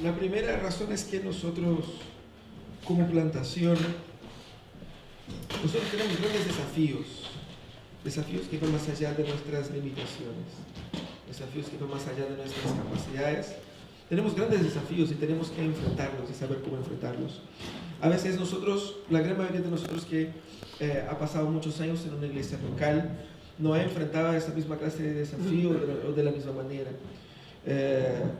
La primera razón es que nosotros, como plantación, nosotros tenemos grandes desafíos que van más allá de nuestras limitaciones, desafíos que van más allá de nuestras capacidades. Tenemos grandes desafíos y tenemos que enfrentarlos y saber cómo enfrentarlos. A veces nosotros, la gran mayoría de nosotros que ha pasado muchos años en una iglesia local, no ha enfrentado esa misma clase de desafío o de la misma manera.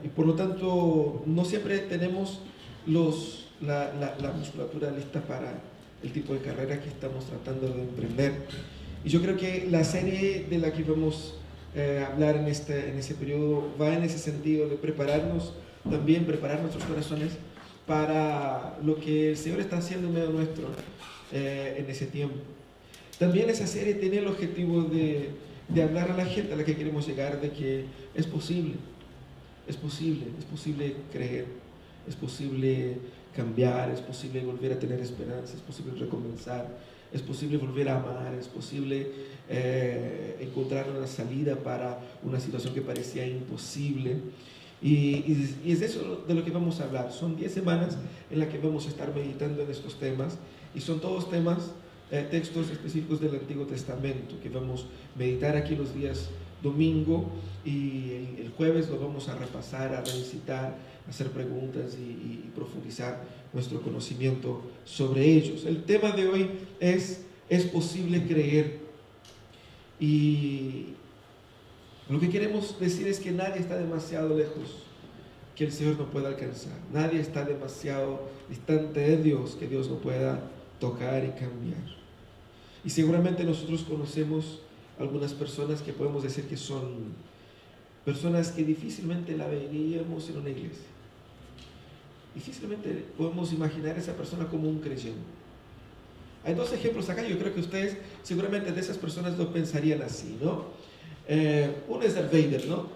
Y por lo tanto, no siempre tenemos la musculatura lista para el tipo de carrera que estamos tratando de emprender. Y yo creo que la serie de la que vamos a hablar en ese periodo va en ese sentido de prepararnos, también preparar nuestros corazones para lo que el Señor está haciendo en medio nuestro en ese tiempo. También esa serie tiene el objetivo de hablar a la gente a la que queremos llegar, de que es posible creer, es posible cambiar, es posible volver a tener esperanza, es posible recomenzar, es posible volver a amar, es posible encontrar una salida para una situación que parecía imposible. Y es de eso de lo que vamos a hablar. Son 10 semanas en las que vamos a estar meditando en estos temas, y son todos temas, textos específicos del Antiguo Testamento que vamos a meditar aquí los días domingo, y el jueves lo vamos a repasar, a revisitar, a hacer preguntas y profundizar nuestro conocimiento sobre ellos. El tema de hoy es posible creer, y lo que queremos decir es que nadie está demasiado lejos que el Señor no pueda alcanzar. Nadie está demasiado distante de Dios que Dios no pueda tocar y cambiar. Y seguramente nosotros conocemos algunas personas que podemos decir que son personas que difícilmente la veríamos en una iglesia. Difícilmente podemos imaginar a esa persona como un creyente. Hay dos ejemplos acá. Yo creo que ustedes seguramente de esas personas lo pensarían así, ¿no? Uno es Darth Vader, ¿no?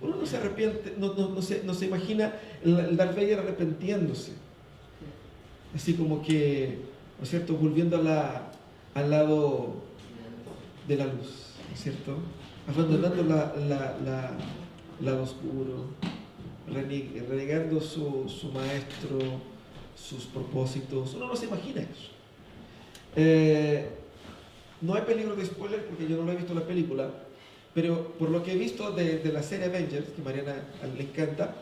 Uno no se arrepiente, no se imagina el Darth Vader arrepintiéndose, así como que, ¿no es cierto?, volviendo al lado de la luz, ¿no es cierto?, abandonando el lado oscuro, renegando su maestro, sus propósitos. Uno no se imagina eso. No hay peligro de spoiler porque yo no lo he visto la película, pero por lo que he visto de la serie Avengers, que a Mariana le encanta,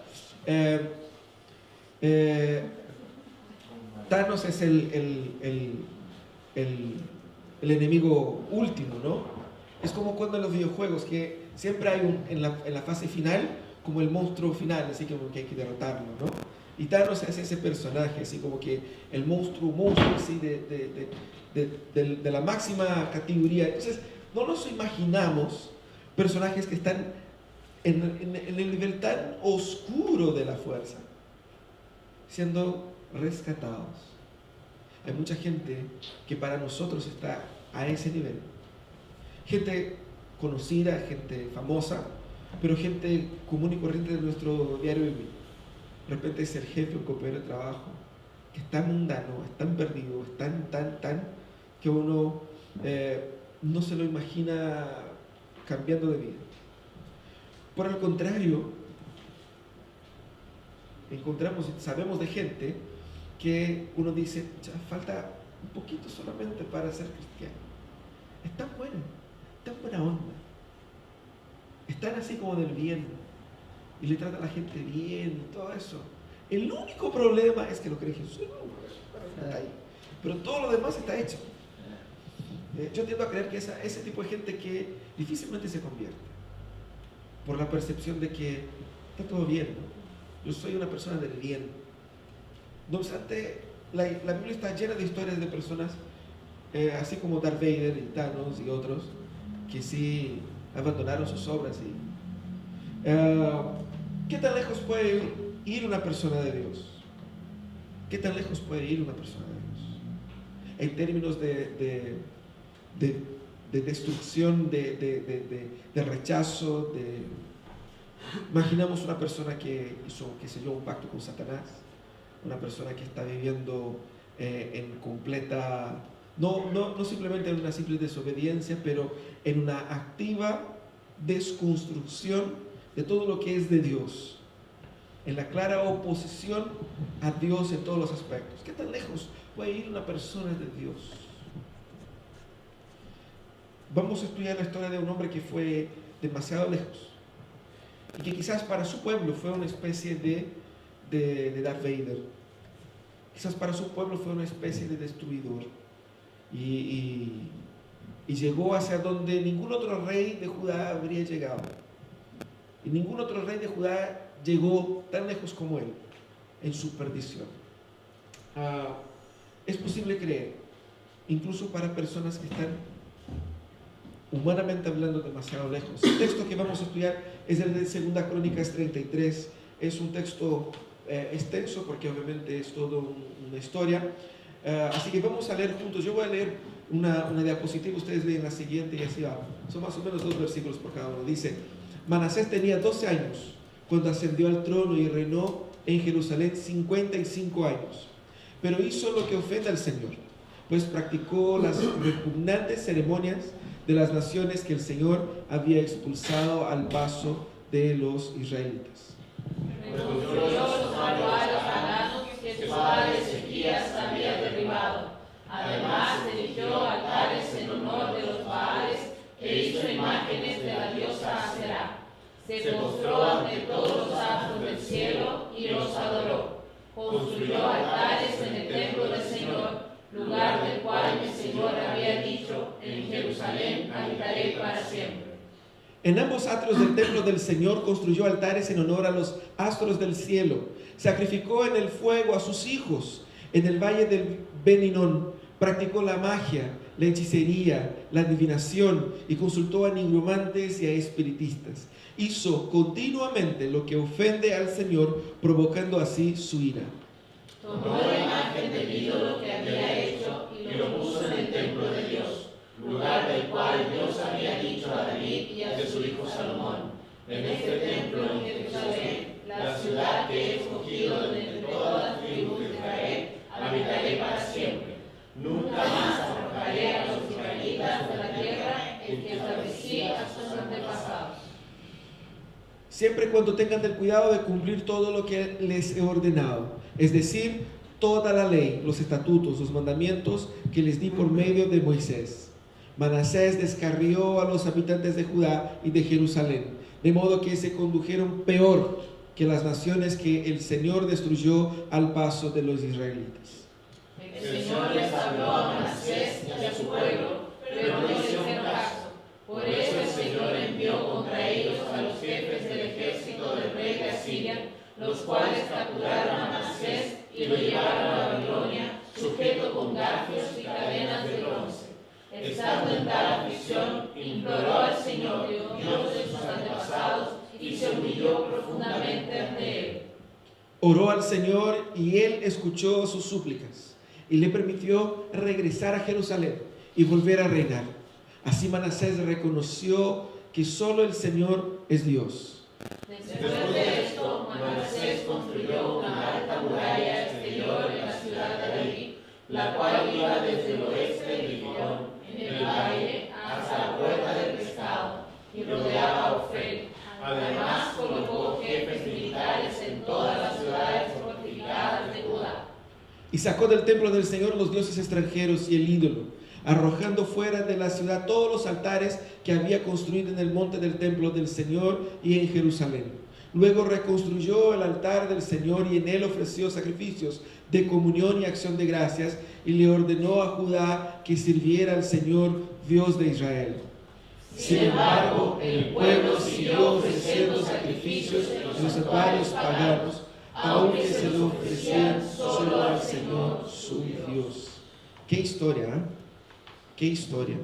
Thanos es el enemigo último, ¿no? Es como cuando en los videojuegos, que siempre hay en la fase final como el monstruo final, así como que hay que derrotarlo, ¿no? Y Thanos es ese personaje, así como que el monstruo así de la máxima categoría. Entonces, no nos imaginamos personajes que están en el nivel tan oscuro de la fuerza, siendo rescatados. Hay mucha gente que para nosotros está a ese nivel. Gente conocida, gente famosa, pero gente común y corriente de nuestro diario vivir. De repente es el jefe, un compañero de trabajo, que es tan mundano, es tan perdido, es tan, que uno no se lo imagina cambiando de vida. Por el contrario, sabemos de gente que uno dice, ya falta un poquito solamente para ser cristiano. Es tan buena onda, están así como del bien, y le trata a la gente bien, todo eso. El único problema es que lo cree Jesús, pero todo lo demás está hecho. Yo tiendo a creer que ese tipo de gente que difícilmente se convierte, por la percepción de que está todo bien, ¿no? Yo soy una persona del bien. No obstante, la Biblia está llena de historias de personas, así como Darth Vader y Thanos y otros, que sí abandonaron sus obras. ¿Qué tan lejos puede ir una persona de Dios? ¿Qué tan lejos puede ir una persona de Dios? En términos de de destrucción, de rechazo. Imaginamos una persona que hizo, qué sé yo, un pacto con Satanás, una persona que está viviendo en completa, no simplemente en una simple desobediencia, pero en una activa desconstrucción de todo lo que es de Dios, en la clara oposición a Dios en todos los aspectos. ¿Qué tan lejos puede ir una persona de Dios? Vamos a estudiar la historia de un hombre que fue demasiado lejos y que quizás para su pueblo fue una especie de Darth Vader. Quizás para su pueblo fue una especie de destruidor y llegó hacia donde ningún otro rey de Judá habría llegado, y ningún otro rey de Judá llegó tan lejos como él en su perdición. Es posible creer, incluso para personas que están humanamente hablando demasiado lejos. El texto que vamos a estudiar es el de 2 Crónicas 33. Es un texto extenso porque obviamente es toda una historia, así que vamos a leer juntos. Yo voy a leer una diapositiva, ustedes leen la siguiente y así va. Son más o menos 2 versículos por cada uno. Dice: Manasés tenía 12 años cuando ascendió al trono y reinó en Jerusalén 55 años, pero hizo lo que ofende al Señor, pues practicó las repugnantes ceremonias de las naciones que el Señor había expulsado al paso de los israelitas. Reconstruyó los santuarios paganos que su padre Ezequías había derribado. Además, erigió altares en honor de los Baales e hizo imágenes de la diosa Aserá. Se postró ante todos los astros del cielo y los adoró. Construyó altares en el templo del Señor, lugar del cual el Señor había dicho: en Jerusalén habitaré para siempre. En ambos atrios del templo del Señor construyó altares en honor a los astros del cielo. Sacrificó en el fuego a sus hijos. En el valle del Ben-Hinnom practicó la magia, la hechicería, la adivinación y consultó a nigromantes y a espiritistas. Hizo continuamente lo que ofende al Señor, provocando así su ira. Tomó la imagen del ídolo que había hecho y lo puso en el templo de Dios, lugar del cual Dios había dicho a David y a su hijo Salomón: en este templo en Jerusalén, la ciudad que he escogido de entre todas las tribus de Israel, habitaré para siempre. Nunca más arrojaré a los israelitas de la tierra en que establecí a sus antepasados. Siempre cuando tengan el cuidado de cumplir todo lo que les he ordenado, es decir, toda la ley, los estatutos, los mandamientos que les di por medio de Moisés. Manasés descarrió a los habitantes de Judá y de Jerusalén, de modo que se condujeron peor que las naciones que el Señor destruyó al paso de los israelitas. El Señor les habló a Manasés y a su pueblo, pero no le hicieron caso. Por eso el Señor envió contra ellos a los jefes del ejército del rey de Asiria, los cuales capturaron a Manasés y lo llevaron a Babilonia, sujeto con garfios y cadenas de bronce. Estando en tal aflicción, imploró al Señor, Dios de sus antepasados, y se humilló profundamente ante él. Oró al Señor y él escuchó sus súplicas y le permitió regresar a Jerusalén y volver a reinar. Así Manasés reconoció que solo el Señor es Dios. Después de esto, Manasés construyó una alta muralla exterior en la ciudad de David, la cual iba desde el oeste del Gihón, en el valle, hasta la puerta del pescado, y rodeaba a Ofel. Además, colocó jefes militares en todas las ciudades fortificadas de Judá. Y sacó del templo del Señor los dioses extranjeros y el ídolo, arrojando fuera de la ciudad todos los altares que había construido en el monte del templo del Señor y en Jerusalén. Luego reconstruyó el altar del Señor y en él ofreció sacrificios de comunión y acción de gracias, y le ordenó a Judá que sirviera al Señor, Dios de Israel. Sin embargo, el pueblo siguió ofreciendo sacrificios en los santuarios paganos, aunque se lo ofrecían solo al Señor, su Dios. ¡Qué historia! ¿Eh? ¡Qué historia!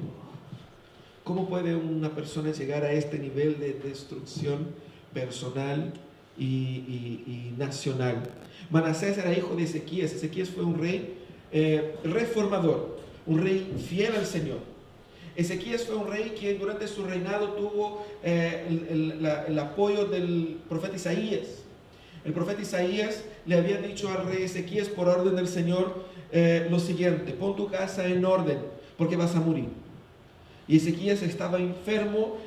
¿Cómo puede una persona llegar a este nivel de destrucción personal y nacional? Manasés era hijo de Ezequías. Ezequías fue un rey reformador, un rey fiel al Señor. Ezequías fue un rey que durante su reinado tuvo el apoyo del profeta Isaías. El profeta Isaías le había dicho al rey Ezequías por orden del Señor lo siguiente: pon tu casa en orden porque vas a morir. Y Ezequías estaba enfermo,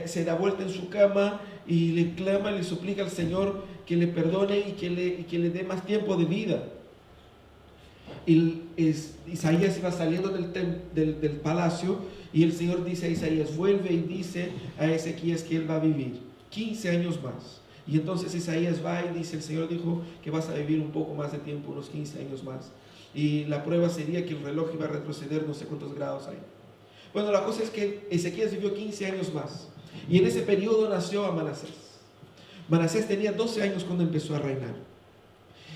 se da vuelta en su cama y le clama, le suplica al Señor que le perdone y que le dé más tiempo de vida. Y Isaías iba saliendo del palacio y el Señor dice a Isaías: vuelve y dice a Ezequías que él va a vivir 15 años más. Y entonces Isaías va y dice: el Señor dijo que vas a vivir un poco más de tiempo, unos 15 años más. Y la prueba sería que el reloj iba a retroceder no sé cuántos grados hay. Bueno, la cosa es que Ezequías vivió 15 años más. Y en ese periodo nació Manasés. Manasés tenía 12 años cuando empezó a reinar.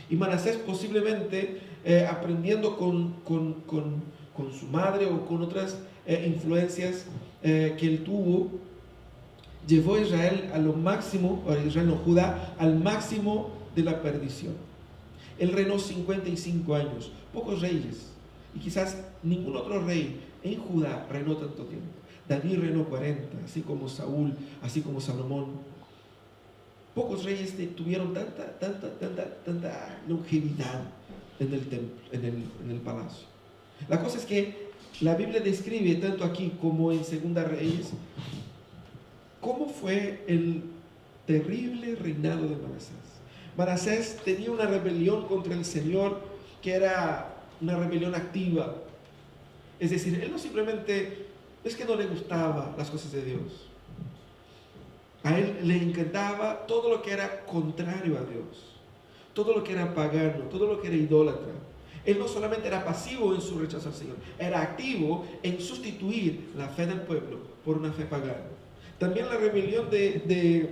Y Manasés, posiblemente aprendiendo con su madre o con otras influencias que él tuvo, llevó a Israel a lo máximo, o Israel no, Judá, al máximo de la perdición. Él reinó 55 años, pocos reyes, y quizás ningún otro rey en Judá reinó tanto tiempo. David reinó 40, así como Saúl, así como Salomón. Pocos reyes tuvieron tanta longevidad en el templo, en el palacio. La cosa es que la Biblia describe, tanto aquí como en Segunda Reyes, cómo fue el terrible reinado de Manasés. Manasés tenía una rebelión contra el Señor que era una rebelión activa. Es decir, él no simplemente, es que no le gustaban las cosas de Dios. A él le encantaba todo lo que era contrario a Dios, todo lo que era pagano, todo lo que era idólatra. Él no solamente era pasivo en su rechazo al Señor, era activo en sustituir la fe del pueblo por una fe pagana. También la rebelión de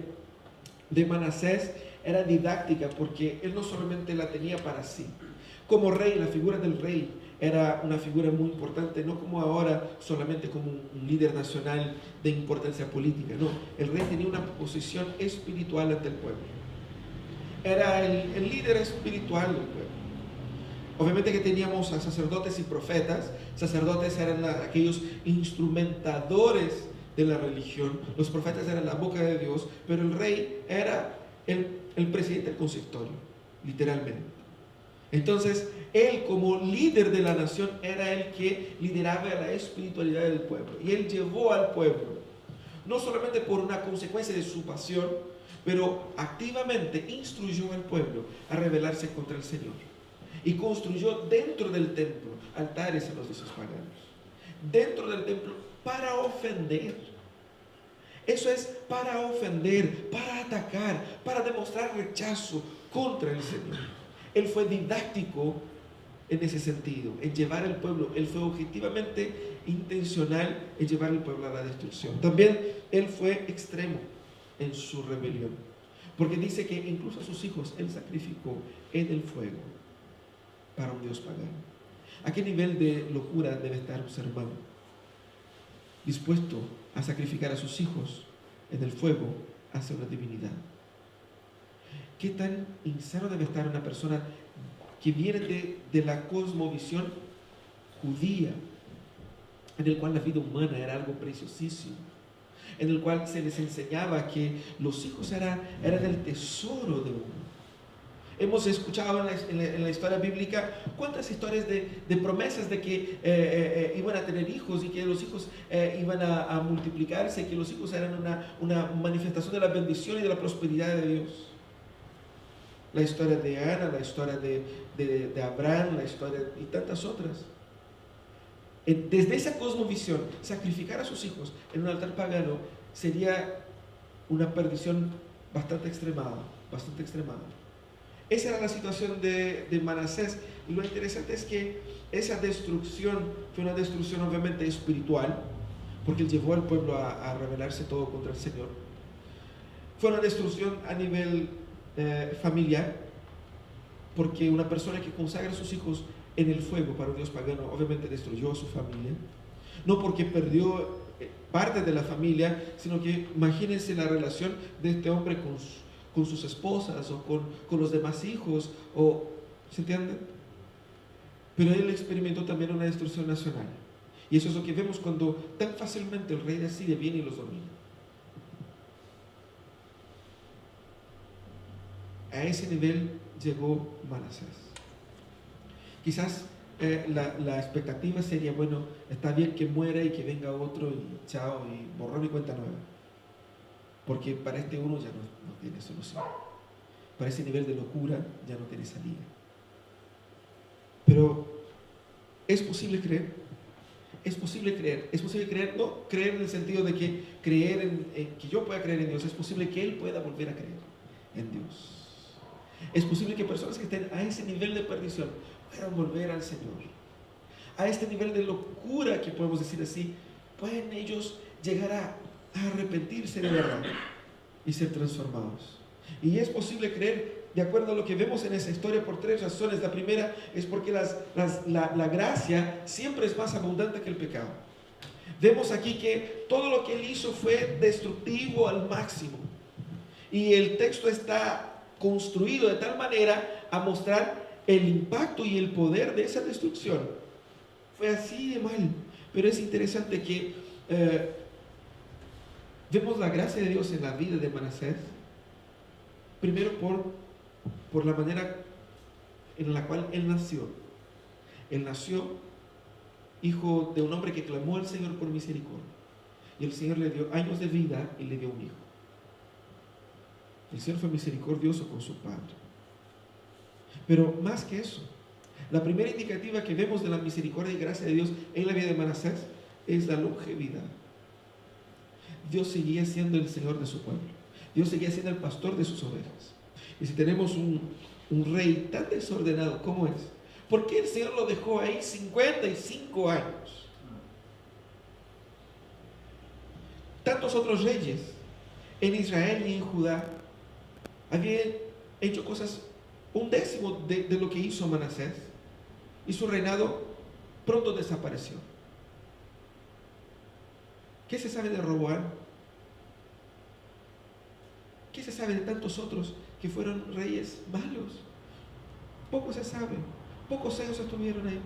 Manasés era didáctica, porque él no solamente la tenía para sí. Como rey, la figura del rey era una figura muy importante, no como ahora solamente como un líder nacional de importancia política. No, el rey tenía una posición espiritual ante el pueblo. Era el líder espiritual del pueblo. Obviamente que teníamos a sacerdotes y profetas. Sacerdotes eran aquellos instrumentadores de la religión, los profetas eran la boca de Dios, pero el rey era el presidente del consistorio, literalmente. Entonces, él como líder de la nación era el que lideraba la espiritualidad del pueblo. Y él llevó al pueblo, no solamente por una consecuencia de su pasión, pero activamente instruyó al pueblo a rebelarse contra el Señor. Y construyó dentro del templo altares a los dioses paganos. Dentro del templo para ofender. Eso es, para ofender, para atacar, para demostrar rechazo contra el Señor. Él fue didáctico en ese sentido, en llevar al pueblo. Él fue objetivamente intencional en llevar al pueblo a la destrucción. También él fue extremo en su rebelión, porque dice que incluso a sus hijos él sacrificó en el fuego para un Dios pagano. ¿A qué nivel de locura debe estar un ser humano dispuesto a sacrificar a sus hijos en el fuego hacia una divinidad? ¿Qué tan insano debe estar una persona que viene de la cosmovisión judía, en el cual la vida humana era algo preciosísimo, en el cual se les enseñaba que los hijos eran el tesoro de uno? Hemos escuchado en la historia bíblica cuántas historias de promesas de que iban a tener hijos y que los hijos iban a multiplicarse, que los hijos eran una manifestación de la bendición y de la prosperidad de Dios. La historia de Ana, la historia de Abraham, la historia y tantas otras. Desde esa cosmovisión, sacrificar a sus hijos en un altar pagano sería una perdición bastante extremada. Esa era la situación de Manasés. Y lo interesante es que esa destrucción fue una destrucción obviamente espiritual, porque él llevó al pueblo a rebelarse todo contra el Señor. Fue una destrucción a nivel familiar, porque una persona que consagra a sus hijos en el fuego para un Dios pagano obviamente destruyó a su familia, no porque perdió parte de la familia, sino que imagínense la relación de este hombre con sus esposas o con los demás hijos, ¿se entiende? Pero él experimentó también una destrucción nacional. Y eso es lo que vemos cuando tan fácilmente el rey de Asiria viene y los domina. A ese nivel llegó Manasés. Quizás la expectativa sería, bueno, está bien que muera y que venga otro y chao, y borrón y cuenta nueva. Porque para este uno ya no tiene solución. Para ese nivel de locura ya no tiene salida. Pero es posible creer. Es posible creer. Es posible creer, no creer en el sentido de que creer en que yo pueda creer en Dios. Es posible que Él pueda volver a creer en Dios. Es posible que personas que estén a ese nivel de perdición puedan volver al Señor. A este nivel de locura, que podemos decir así, pueden ellos llegar a arrepentirse de verdad y ser transformados. Y es posible creer, de acuerdo a lo que vemos en esa historia, por tres razones. La primera es porque la gracia siempre es más abundante que el pecado. Vemos aquí que todo lo que Él hizo fue destructivo al máximo. Y el texto está construido de tal manera a mostrar el impacto y el poder de esa destrucción. Fue así de mal. Pero es interesante que vemos la gracia de Dios en la vida de Manasés. Primero por la manera en la cual él nació. Él nació hijo de un hombre que clamó al Señor por misericordia. Y el Señor le dio años de vida y le dio un hijo. El Señor fue misericordioso con su padre. Pero más que eso, la primera indicativa que vemos de la misericordia y gracia de Dios en la vida de Manasés es la longevidad. Dios seguía siendo el Señor de su pueblo. Dios seguía siendo el pastor de sus ovejas. Y si tenemos un rey tan desordenado como es, ¿por qué el Señor lo dejó ahí 55 años? Tantos otros reyes en Israel y en Judá habían hecho cosas, un décimo de lo que hizo Manasés, y su reinado pronto desapareció. ¿Qué se sabe de Roboam? ¿Qué se sabe de tantos otros que fueron reyes malos? Poco se sabe. Pocos años estuvieron ahí.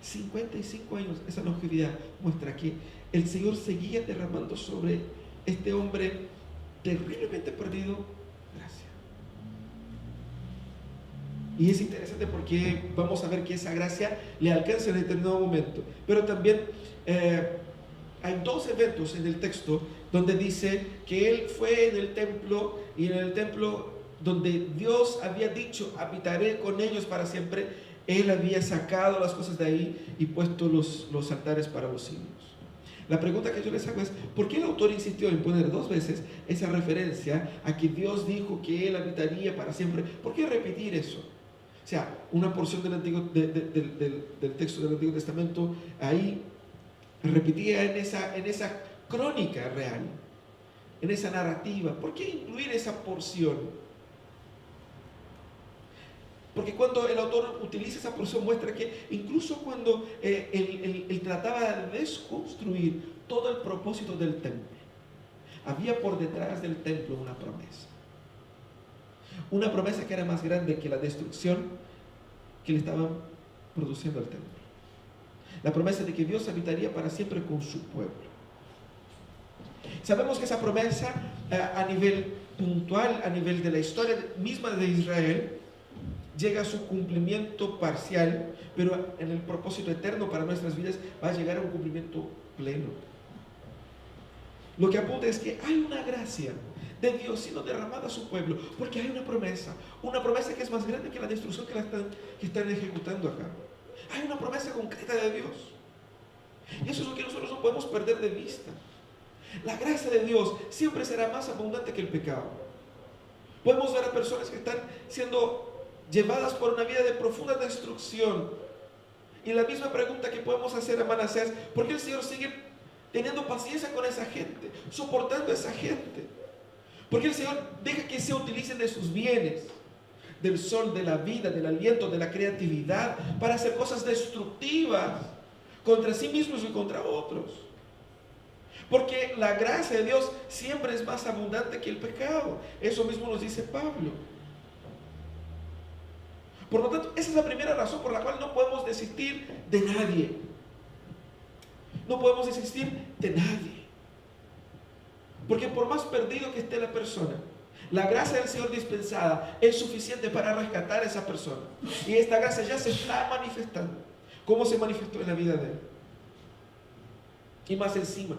55 años. Esa longevidad muestra que el Señor seguía derramando sobre este hombre terriblemente perdido gracia. Y es interesante porque vamos a ver que esa gracia le alcanza en determinado momento. Pero también hay dos eventos en el texto donde dice que él fue en el templo, y en el templo donde Dios había dicho, habitaré con ellos para siempre, él había sacado las cosas de ahí y puesto los altares para los ídolos. La pregunta que yo les hago es, ¿por qué el autor insistió en poner dos veces esa referencia a que Dios dijo que él habitaría para siempre? ¿Por qué repetir eso? O sea, una porción del texto del Antiguo Testamento ahí repetía en esa crónica real, en esa narrativa. ¿Por qué incluir esa porción? Porque cuando el autor utiliza esa porción muestra que incluso cuando él trataba de desconstruir todo el propósito del templo, había por detrás del templo una promesa. Una promesa que era más grande que la destrucción que le estaban produciendo al templo. La promesa de que Dios habitaría para siempre con su pueblo. Sabemos que esa promesa a nivel puntual, a nivel de la historia misma de Israel, llega a su cumplimiento parcial, pero en el propósito eterno para nuestras vidas va a llegar a un cumplimiento pleno. Lo que apunta es que hay una gracia de Dios siendo derramada a su pueblo, porque hay una promesa que es más grande que la destrucción que están ejecutando acá. Hay una promesa concreta de Dios, y eso es lo que nosotros no podemos perder de vista. La gracia de Dios siempre será más abundante que el pecado. Podemos ver a personas que están siendo llevadas por una vida de profunda destrucción, y la misma pregunta que podemos hacer a Manasés: ¿por qué el Señor sigue teniendo paciencia con esa gente, soportando a esa gente? ¿Por qué el Señor deja que se utilicen de sus bienes, del sol, de la vida, del aliento, de la creatividad, para hacer cosas destructivas contra sí mismos y contra otros? Porque la gracia de Dios siempre es más abundante que el pecado. Eso mismo nos dice Pablo. Por lo tanto, esa es la primera razón por la cual no podemos desistir de nadie. no podemos desistir de nadie. Porque por más perdido que esté la persona, la gracia del Señor dispensada es suficiente para rescatar a esa persona. Y esta gracia ya se está manifestando. ¿Cómo se manifestó en la vida de él? Y más encima,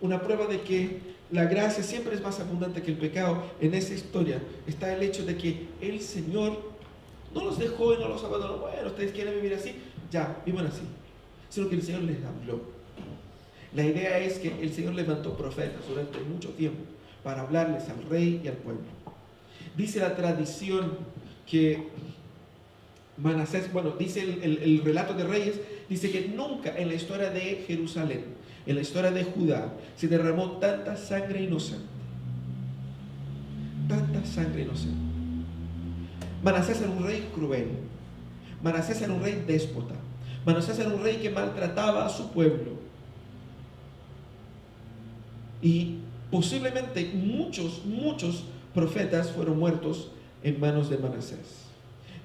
una prueba de que la gracia siempre es más abundante que el pecado. En esa historia está el hecho de que el Señor no los dejó y no los abandonó. Bueno, ustedes quieren vivir así, ya, vivan así. Sino que el Señor les habló. La idea es que el Señor levantó profetas durante mucho tiempo para hablarles al rey y al pueblo. Dice la tradición que Manasés, bueno, dice el relato de Reyes, dice que nunca en la historia de Jerusalén, en la historia de Judá, se derramó tanta sangre inocente. Tanta sangre inocente. Manasés era un rey cruel. Manasés era un rey déspota. Manasés era un rey que maltrataba a su pueblo. Y posiblemente muchos profetas fueron muertos en manos de Manasés.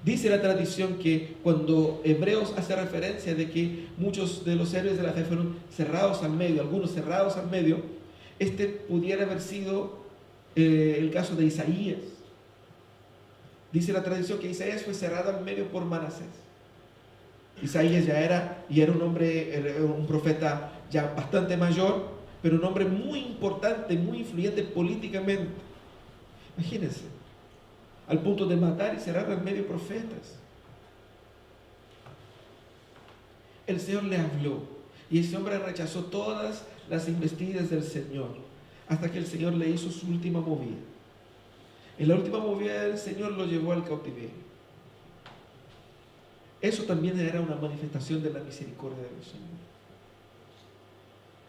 Dice la tradición que cuando Hebreos hace referencia de que muchos de los héroes de la fe fueron cerrados al medio, algunos cerrados al medio, este pudiera haber sido el caso de Isaías. Dice la tradición que Isaías fue cerrado al medio por Manasés. Isaías ya era un hombre, un profeta ya bastante mayor, pero un hombre muy importante, muy influyente políticamente. Imagínense, al punto de matar y cerrar al medio profetas. El Señor le habló y ese hombre rechazó todas las investidas del Señor hasta que el Señor le hizo su última movida. En la última movida del Señor lo llevó al cautiverio. Eso también era una manifestación de la misericordia del Señor.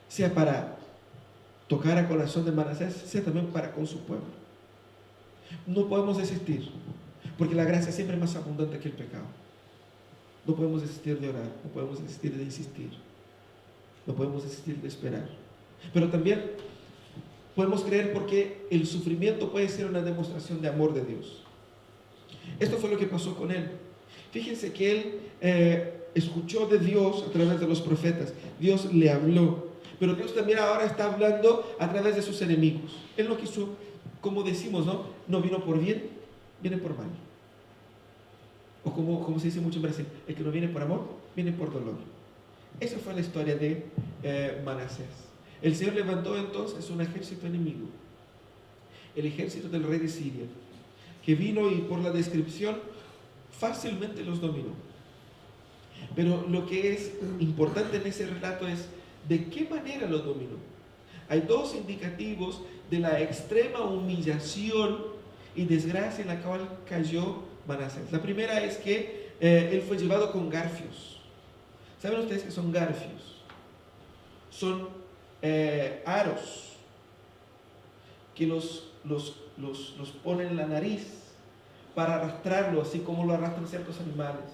Sea para tocar a corazón de Manasés, sea también para con su pueblo. No podemos desistir, porque la gracia siempre es más abundante que el pecado. No podemos desistir de orar, no podemos desistir de insistir, no podemos desistir de esperar. Pero también podemos creer porque el sufrimiento puede ser una demostración de amor de Dios. Esto fue lo que pasó con él. Fíjense que él escuchó de Dios a través de los profetas. Dios le habló, pero Dios también ahora está hablando a través de sus enemigos. Él no quiso, como decimos, no vino por bien, viene por mal. O como se dice mucho en Brasil, el que no viene por amor, viene por dolor. Esa fue la historia de Manasés. El Señor levantó entonces un ejército enemigo, el ejército del rey de Siria, que vino y por la descripción fácilmente los dominó. Pero lo que es importante en ese relato es de qué manera los dominó. Hay dos indicativos de la extrema humillación y desgracia en la cual cayó Manasés. La primera es que él fue llevado con garfios. ¿Saben ustedes qué son garfios? Son aros que los ponen en la nariz para arrastrarlo, así como lo arrastran ciertos animales.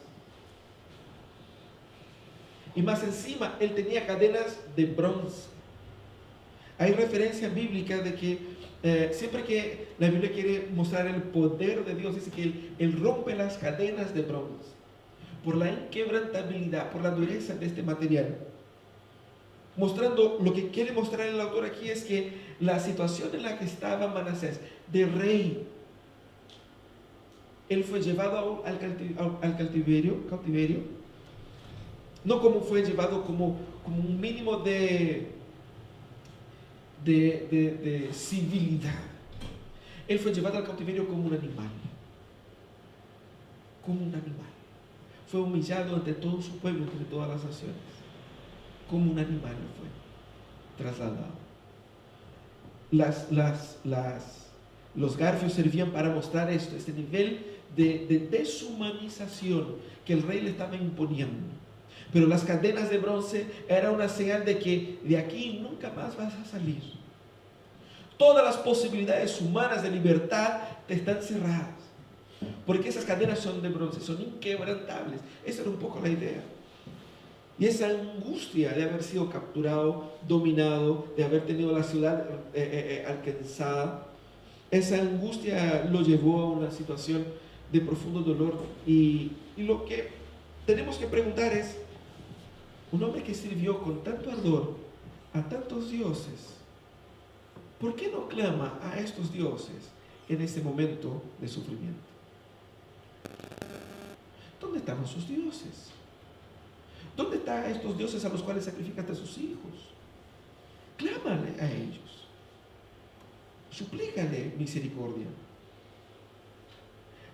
Y más encima, él tenía cadenas de bronce. Hay referencia bíblica de que siempre que la Biblia quiere mostrar el poder de Dios, dice que él rompe las cadenas de bronce por la inquebrantabilidad, por la dureza de este material. Mostrando, lo que quiere mostrar el autor aquí es que la situación en la que estaba Manasés, de rey, él fue llevado al cautiverio, no como fue llevado como un mínimo de civilidad. Él fue llevado al cautiverio como un animal. Como un animal. Fue humillado ante todo su pueblo, ante todas las naciones. Como un animal fue trasladado. Los garfios servían para mostrar esto, este nivel de deshumanización que el rey le estaba imponiendo. Pero las cadenas de bronce eran una señal de que de aquí nunca más vas a salir. Todas las posibilidades humanas de libertad te están cerradas, porque esas cadenas son de bronce, son inquebrantables. Esa era un poco la idea. Y esa angustia de haber sido capturado, dominado, de haber tenido la ciudad alcanzada, esa angustia lo llevó a una situación de profundo dolor. Y lo que tenemos que preguntar es, un hombre que sirvió con tanto ardor a tantos dioses, ¿por qué no clama a estos dioses en ese momento de sufrimiento? ¿Dónde están sus dioses? ¿Dónde están estos dioses a los cuales sacrificaste a sus hijos? Clámale a ellos. Suplícale misericordia.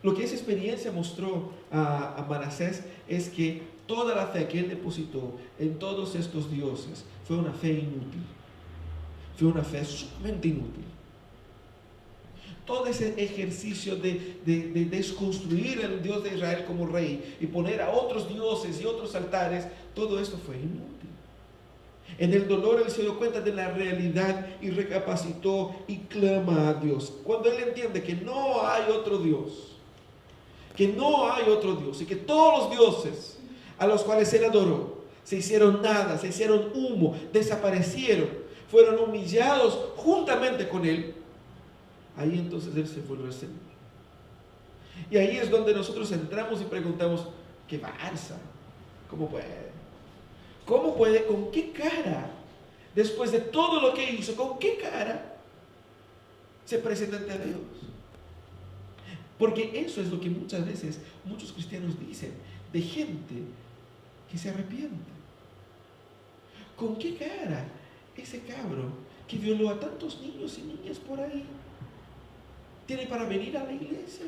Lo que esa experiencia mostró a Manasés es que toda la fe que él depositó en todos estos dioses fue una fe inútil. Fue una fe sumamente inútil. Todo ese ejercicio de desconstruir al Dios de Israel como rey y poner a otros dioses y otros altares, todo esto fue inútil. En el dolor él se dio cuenta de la realidad y recapacitó y clama a Dios. Cuando él entiende que no hay otro Dios, que no hay otro Dios y que todos los dioses a los cuales él adoró se hicieron nada, se hicieron humo, desaparecieron, fueron humillados juntamente con él, ahí entonces él se vuelve al Señor. Y ahí es donde nosotros entramos y preguntamos, ¿qué pasa? ¿Cómo puede? ¿Cómo puede? ¿Con qué cara? Después de todo lo que hizo, ¿con qué cara se presenta ante Dios? Porque eso es lo que muchas veces muchos cristianos dicen de gente que se arrepiente. ¿Con qué cara ese cabro que violó a tantos niños y niñas por ahí tiene para venir a la iglesia?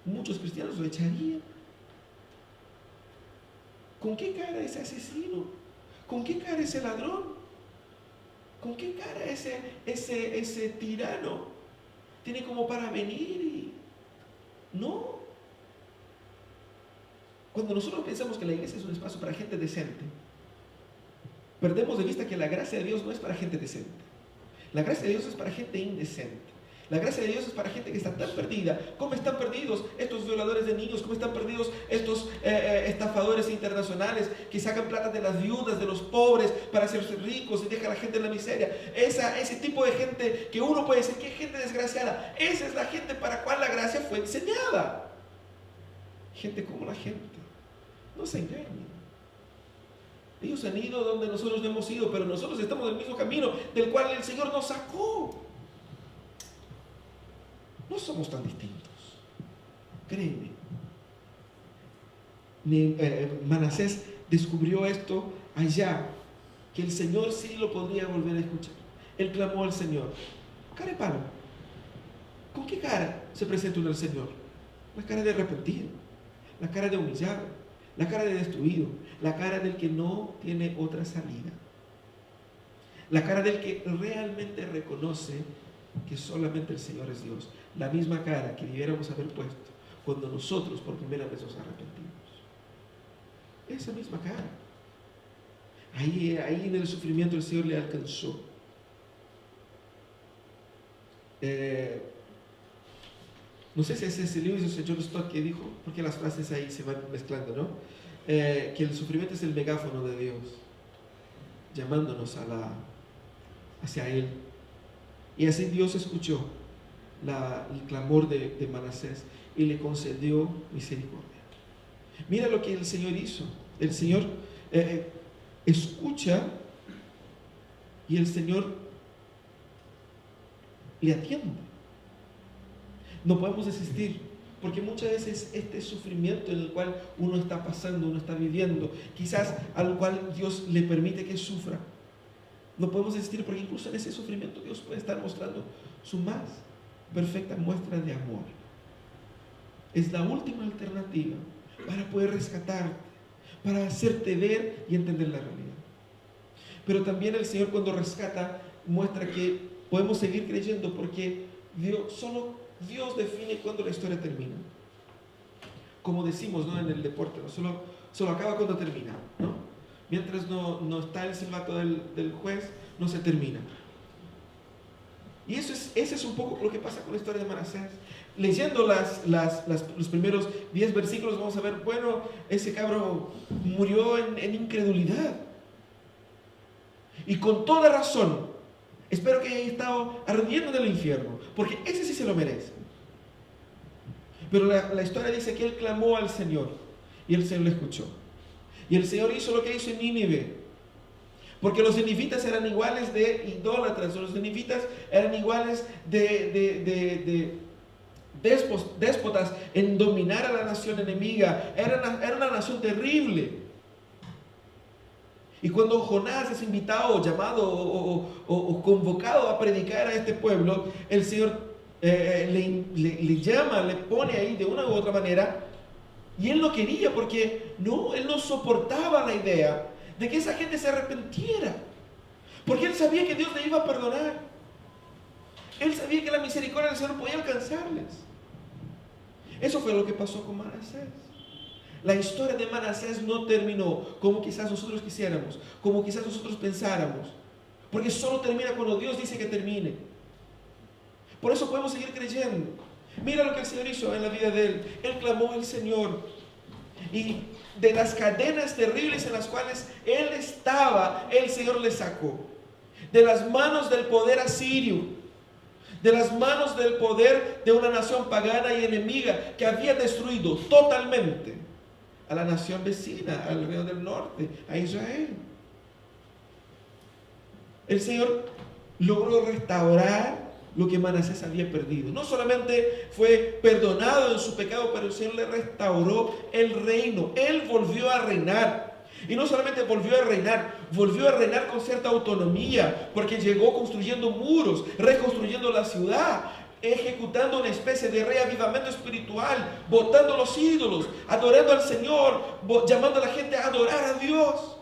Muchos cristianos lo echarían. ¿Con qué cara ese asesino? ¿Con qué cara ese ladrón? ¿Con qué cara ese tirano tiene como para venir? No. Cuando nosotros pensamos que la iglesia es un espacio para gente decente, perdemos de vista que la gracia de Dios no es para gente decente. La gracia de Dios es para gente indecente. La gracia de Dios es para gente que está tan perdida. ¿Cómo están perdidos estos violadores de niños? ¿Cómo están perdidos estos estafadores internacionales que sacan plata de las viudas, de los pobres, para hacerse ricos y dejan a la gente en la miseria? Ese tipo de gente que uno puede decir que es gente desgraciada, esa es la gente para la cual la gracia fue diseñada. Gente como la gente. No se engañen. Ellos han ido donde nosotros no hemos ido, pero nosotros estamos en el mismo camino del cual el Señor nos sacó. No somos tan distintos. Créeme. Manasés descubrió esto allá, que el Señor sí lo podría volver a escuchar. Él clamó al Señor. Cara de palo. ¿Con qué cara se presenta uno al Señor? La cara de arrepentido, la cara de humillado, la cara de destruido, la cara del que no tiene otra salida, la cara del que realmente reconoce que solamente el Señor es Dios. La misma cara que debiéramos haber puesto cuando nosotros por primera vez nos arrepentimos. Esa misma cara. Ahí en el sufrimiento el Señor le alcanzó. No sé si es ese Lewis o ese John Stott que dijo, porque las frases ahí se van mezclando, ¿no? Que el sufrimiento es el megáfono de Dios, llamándonos hacia Él. Y así Dios escuchó el clamor de Manasés y le concedió misericordia. Mira lo que el Señor hizo. El Señor escucha y el Señor le atiende. No podemos desistir, porque muchas veces este sufrimiento en el cual uno está pasando, uno está viviendo, quizás al cual Dios le permite que sufra, no podemos desistir, porque incluso en ese sufrimiento Dios puede estar mostrando su más perfecta muestra de amor. Es la última alternativa para poder rescatarte, para hacerte ver y entender la realidad. Pero también el Señor, cuando rescata, muestra que podemos seguir creyendo, porque solo Dios define cuándo la historia termina. Como decimos, ¿no?, en el deporte, ¿no? Solo acaba cuando termina, ¿no? Mientras no está el silbato del juez, no se termina. Y ese es un poco lo que pasa con la historia de Manasés. Leyendo los primeros 10 versículos vamos a ver, bueno, ese cabro murió en incredulidad. Y con toda razón. Espero que haya estado ardiendo en el infierno, porque ese sí se lo merece. Pero la historia dice que él clamó al Señor y el Señor le escuchó. Y el Señor hizo lo que hizo en Nínive. Porque los ninivitas eran iguales de idólatras, los ninivitas eran iguales de déspotas en dominar a la nación enemiga. Era una nación terrible. Y cuando Jonás es invitado, llamado o convocado a predicar a este pueblo, el Señor le llama, le pone ahí de una u otra manera. Y él no quería, porque él no soportaba la idea de que esa gente se arrepintiera, porque él sabía que Dios le iba a perdonar. Él sabía que la misericordia del Señor podía alcanzarles. Eso fue lo que pasó con Manasés. La historia de Manasés no terminó como quizás nosotros quisiéramos, como quizás nosotros pensáramos, porque solo termina cuando Dios dice que termine. Por eso podemos seguir creyendo. Mira lo que el Señor hizo en la vida de él. Él clamó al Señor, y de las cadenas terribles en las cuales él estaba, el Señor le sacó. De las manos del poder asirio, de las manos del poder de una nación pagana y enemiga que había destruido totalmente a la nación vecina, al reino del norte, a Israel. El Señor logró restaurar lo que Manasés había perdido. No solamente fue perdonado en su pecado, pero el Señor le restauró el reino. Él volvió a reinar. Y no solamente volvió a reinar con cierta autonomía, porque llegó construyendo muros, reconstruyendo la ciudad, ejecutando una especie de reavivamiento espiritual, botando los ídolos, adorando al Señor, llamando a la gente a adorar a Dios.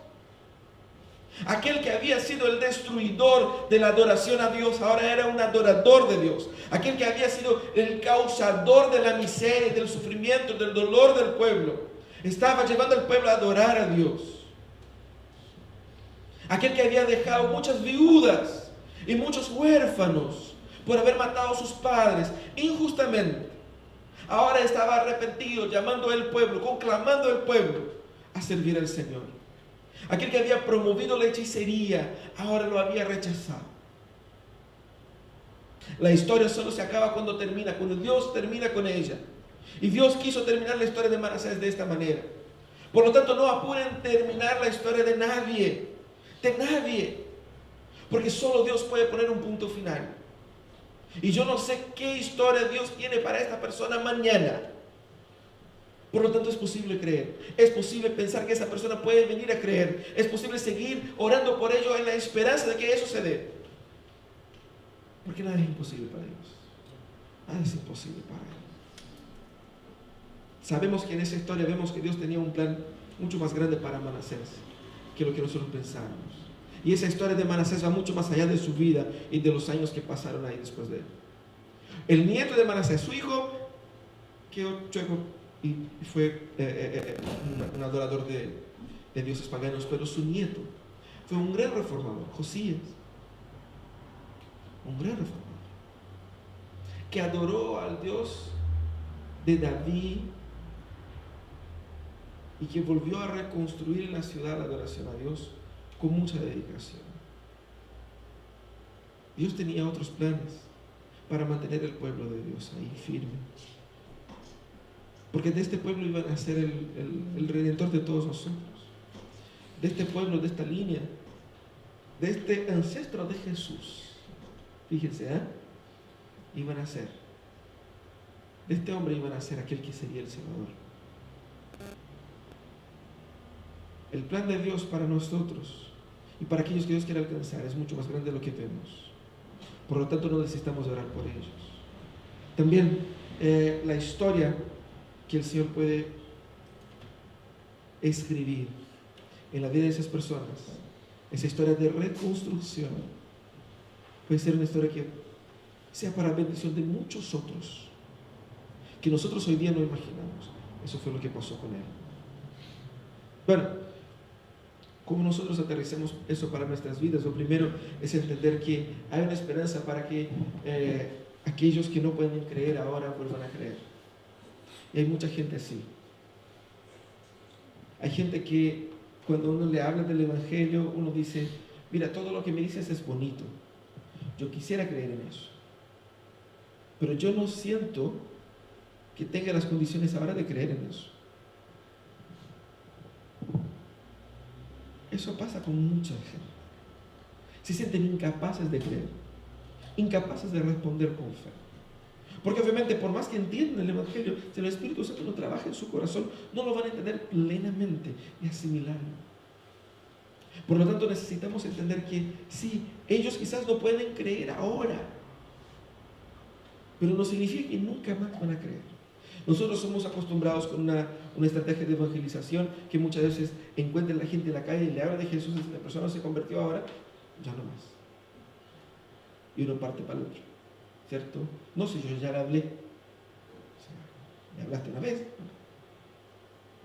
Aquel que había sido el destruidor de la adoración a Dios, ahora era un adorador de Dios. Aquel que había sido el causador de la miseria, del sufrimiento, del dolor del pueblo, estaba llevando al pueblo a adorar a Dios. Aquel que había dejado muchas viudas y muchos huérfanos por haber matado a sus padres injustamente, ahora estaba arrepentido, llamando al pueblo, conclamando al pueblo a servir al Señor. Aquel que había promovido la hechicería, ahora lo había rechazado. La historia solo se acaba cuando termina, cuando Dios termina con ella. Y Dios quiso terminar la historia de Manasés de esta manera. Por lo tanto, no apuren terminar la historia de nadie. De nadie. Porque solo Dios puede poner un punto final. Y yo no sé qué historia Dios tiene para esta persona mañana. Por lo tanto, es posible creer. Es posible pensar que esa persona puede venir a creer. Es posible seguir orando por ello en la esperanza de que eso se dé. Porque nada es imposible para Dios. Nada es imposible para Él. Sabemos que en esa historia vemos que Dios tenía un plan mucho más grande para Manasés que lo que nosotros pensamos. Y esa historia de Manasés va mucho más allá de su vida y de los años que pasaron ahí después de él. El nieto de Manasés, su hijo, quedó chueco y fue un adorador de dioses paganos, pero su nieto fue un gran reformador, Josías, un gran reformador, que adoró al Dios de David y que volvió a reconstruir en la ciudad la adoración a Dios con mucha dedicación. Dios tenía otros planes para mantener el pueblo de Dios ahí firme. Porque de este pueblo iba a nacer el Redentor de todos nosotros. De este pueblo, de esta línea, de este ancestro de Jesús. Fíjense, iba a nacer. De este hombre iba a nacer aquel que sería el Salvador. El plan de Dios para nosotros y para aquellos que Dios quiere alcanzar es mucho más grande de lo que vemos. Por lo tanto, no necesitamos orar por ellos. También la historia que el Señor puede escribir en la vida de esas personas, esa historia de reconstrucción, puede ser una historia que sea para bendición de muchos otros, que nosotros hoy día no imaginamos. Eso fue lo que pasó con él. Bueno, ¿cómo nosotros aterrizamos eso para nuestras vidas? Lo primero es entender que hay una esperanza para que aquellos que no pueden creer ahora vuelvan a creer. Y hay mucha gente así. Hay gente que cuando uno le habla del Evangelio, uno dice, mira, todo lo que me dices es bonito. Yo quisiera creer en eso. Pero yo no siento que tenga las condiciones ahora de creer en eso. Eso pasa con mucha gente. Se sienten incapaces de creer, incapaces de responder con fe. Porque obviamente, por más que entiendan el Evangelio, si el Espíritu Santo no trabaja en su corazón, no lo van a entender plenamente y asimilarlo. Por lo tanto, necesitamos entender que sí, ellos quizás no pueden creer ahora, pero no significa que nunca más van a creer. Nosotros somos acostumbrados con una estrategia de evangelización que muchas veces encuentra la gente en la calle y le habla de Jesús y si la persona se convirtió ahora, ya no más. Y uno parte para el otro, ¿cierto? No sé, yo ya le hablé. O sea, me hablaste una vez.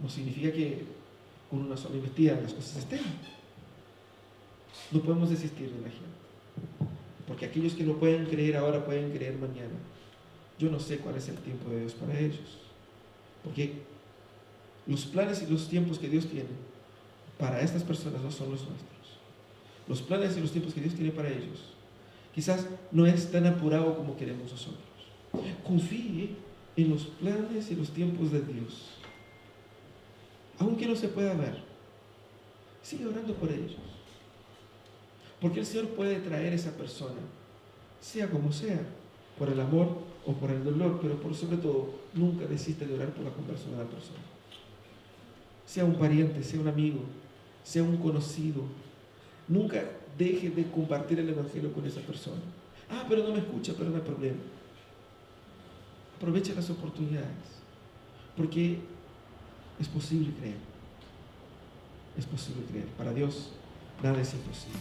No significa que con una sola investida las cosas estén. No podemos desistir de la gente. Porque aquellos que no pueden creer ahora pueden creer mañana. Yo no sé cuál es el tiempo de Dios para ellos. Porque los planes y los tiempos que Dios tiene para estas personas no son los nuestros. Los planes y los tiempos que Dios tiene para ellos quizás no es tan apurado como queremos nosotros. Confíe en los planes y los tiempos de Dios. Aunque no se pueda ver, sigue orando por ellos. Porque el Señor puede traer a esa persona, sea como sea, por el amor o por el dolor, pero por sobre todo, nunca desiste de orar por la conversión de la persona. Sea un pariente, sea un amigo, sea un conocido, nunca deje de compartir el Evangelio con esa persona. Ah, pero no me escucha, pero no hay problema. Aprovecha las oportunidades, porque es posible creer. Es posible creer. Para Dios, nada es imposible.